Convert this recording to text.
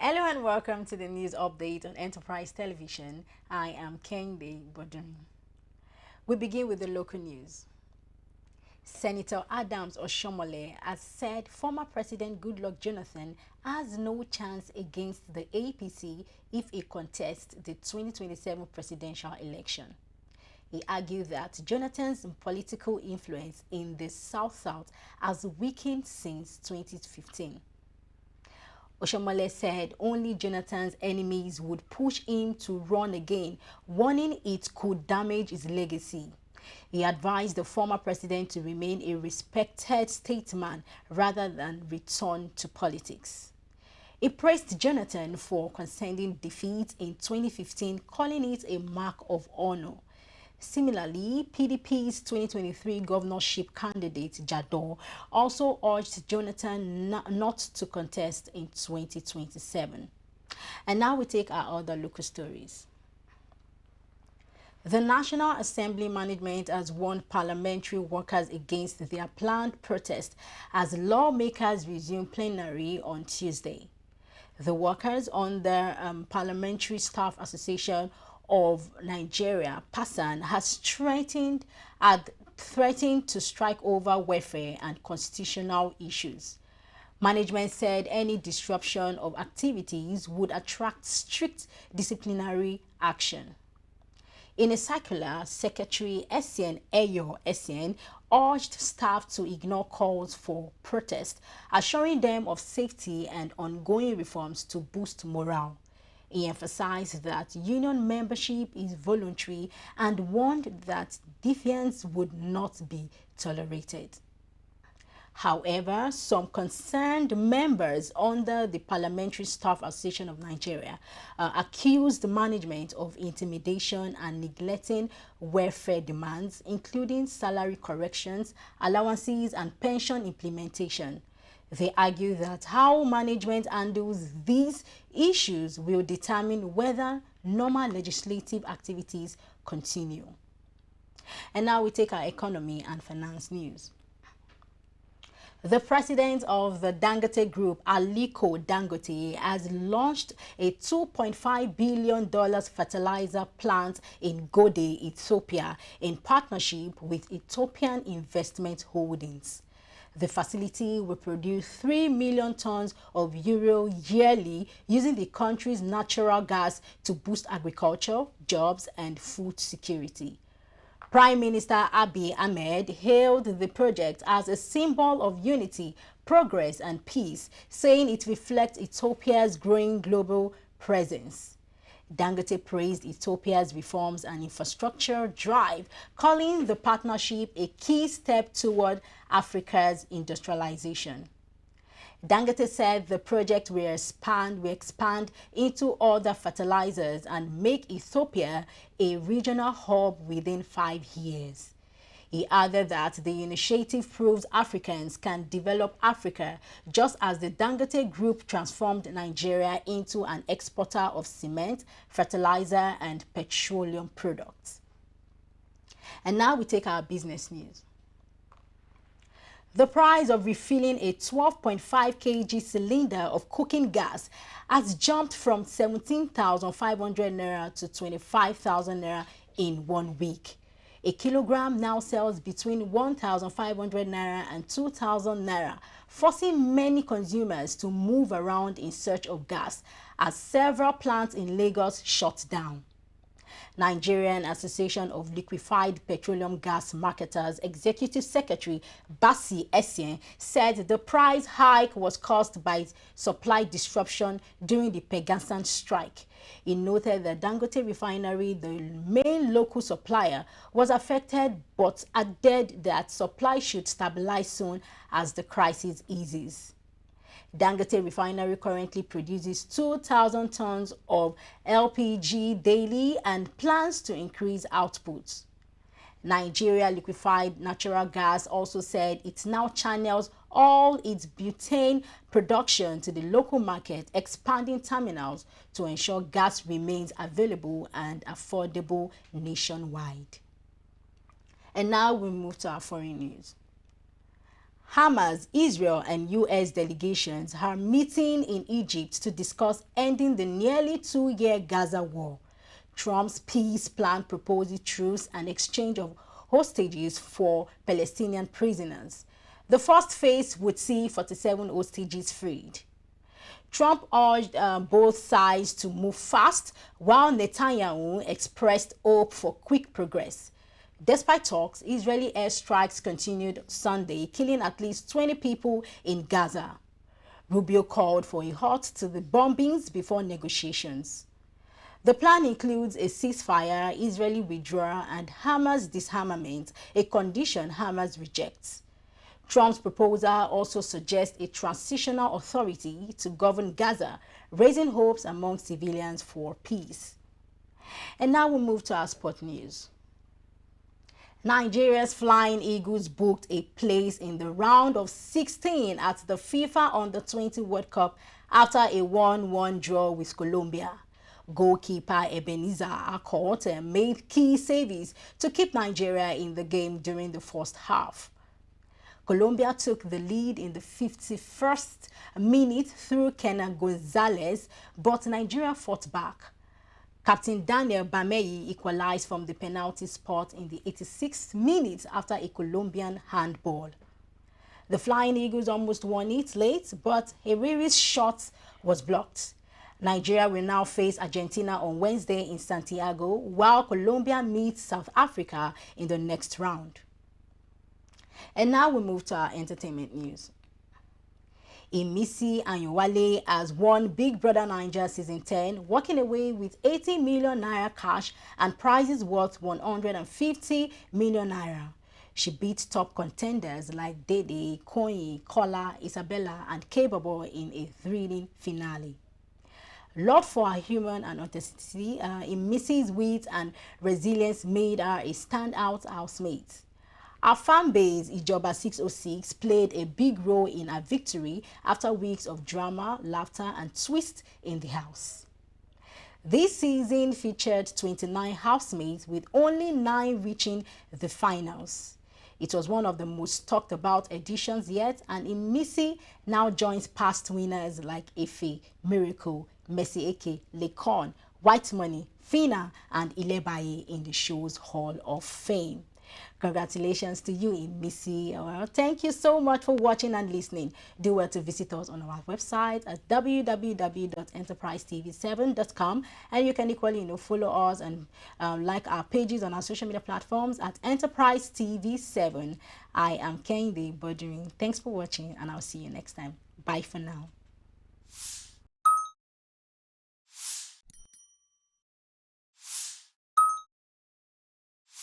Hello and welcome to the news update on Enterprise Television. I am Kende Bodun. We begin with the local news. Senator Adams Oshomole has said former President Goodluck Jonathan has no chance against the APC if he contests the 2027 presidential election. He argued that Jonathan's political influence in the South-South has weakened since 2015. Oshomole said only Jonathan's enemies would push him to run again, warning it could damage his legacy. He advised the former president to remain a respected statesman rather than return to politics. He praised Jonathan for conceding defeat in 2015, calling it a mark of honor. Similarly, PDP's 2023 governorship candidate Jador also urged Jonathan not to contest in 2027. And now we take our other local stories. The National Assembly management has warned parliamentary workers against their planned protest as lawmakers resume plenary on Tuesday. The workers on the Parliamentary Staff Association of Nigeria, PASAN, has threatened to strike over welfare and constitutional issues. Management said any disruption of activities would attract strict disciplinary action. In a circular, Secretary Essien Eyo Essien urged staff to ignore calls for protest, assuring them of safety and ongoing reforms to boost morale. He emphasized that union membership is voluntary and warned that defiance would not be tolerated. However, some concerned members under the Parliamentary Staff Association of Nigeria accused management of intimidation and neglecting welfare demands, including salary corrections, allowances, and pension implementation. They argue that how management handles these issues will determine whether normal legislative activities continue. And now we take our economy and finance news. The president of the Dangote Group, Aliko Dangote, has launched a $2.5 billion fertilizer plant in Gode, Ethiopia, in partnership with Ethiopian Investment Holdings. The facility will produce 3 million tons of urea yearly using the country's natural gas to boost agriculture, jobs, and food security. Prime Minister Abiy Ahmed hailed the project as a symbol of unity, progress, and peace, saying it reflects Ethiopia's growing global presence. Dangote praised Ethiopia's reforms and infrastructure drive, calling the partnership a key step toward Africa's industrialization. Dangote said the project will expand into other fertilizers and make Ethiopia a regional hub within 5 years. He added that the initiative proves Africans can develop Africa, just as the Dangote Group transformed Nigeria into an exporter of cement, fertilizer, and petroleum products. And now we take our business news. The price of refilling a 12.5 kg cylinder of cooking gas has jumped from 17,500 naira to 25,000 naira in 1 week. A kilogram now sells between 1,500 naira and 2,000 naira, forcing many consumers to move around in search of gas as several plants in Lagos shut down. Nigerian Association of Liquefied Petroleum Gas Marketers Executive Secretary Basi Essien said the price hike was caused by supply disruption during the Pegasan strike. He noted that Dangote Refinery, the main local supplier, was affected but added that supply should stabilize soon as the crisis eases. Dangote Refinery currently produces 2,000 tons of LPG daily and plans to increase outputs. Nigeria Liquefied Natural Gas also said it now channels all its butane production to the local market, expanding terminals to ensure gas remains available and affordable nationwide. And now we move to our foreign news. Hamas, Israel, and U.S. delegations are meeting in Egypt to discuss ending the nearly 2-year Gaza war. Trump's peace plan proposes truce and exchange of hostages for Palestinian prisoners. The first phase would see 47 hostages freed. Trump urged both sides to move fast, while Netanyahu expressed hope for quick progress. Despite talks, Israeli airstrikes continued Sunday, killing at least 20 people in Gaza. Rubio called for a halt to the bombings before negotiations. The plan includes a ceasefire, Israeli withdrawal, and Hamas disarmament, a condition Hamas rejects. Trump's proposal also suggests a transitional authority to govern Gaza, raising hopes among civilians for peace. And now we move to our sport news. Nigeria's Flying Eagles booked a place in the round of 16 at the FIFA Under-20 World Cup after a 1-1 draw with Colombia. Goalkeeper Ebenezer Akot made key saves to keep Nigeria in the game during the first half. Colombia took the lead in the 51st minute through Kenan Gonzalez, but Nigeria fought back. Captain Daniel Bameyi equalized from the penalty spot in the 86th minute after a Colombian handball. The Flying Eagles almost won it late, but Herrera's shot was blocked. Nigeria will now face Argentina on Wednesday in Santiago, while Colombia meets South Africa in the next round. And now we move to our entertainment news. Imisi Anyewale has won Big Brother Naija Season 10, walking away with 80 million naira cash and prizes worth 150 million naira. She beat top contenders like Dede, Koyi, Kola, Isabella, and K-Bobo in a thrilling finale. Love for her humor and authenticity, Imisi's wit and resilience made her a standout housemate. Our fan base, Ijoba 606, played a big role in her victory after weeks of drama, laughter, and twist in the house. This season featured 29 housemates, with only 9 reaching the finals. It was one of the most talked about editions yet, and Imisi now joins past winners like Efe, Miracle, Mercy Eke, Lekon, White Money, Fina, and Ilebaye in the show's Hall of Fame. Congratulations to you, Imisi. Well, thank you so much for watching and listening. Do well to visit us on our website at www.enterprisetv7.com, and you can equally follow us and like our pages on our social media platforms at Enterprise TV 7. I am Kehinde Bodrin. Thanks for watching, and I'll see you next time. Bye for now.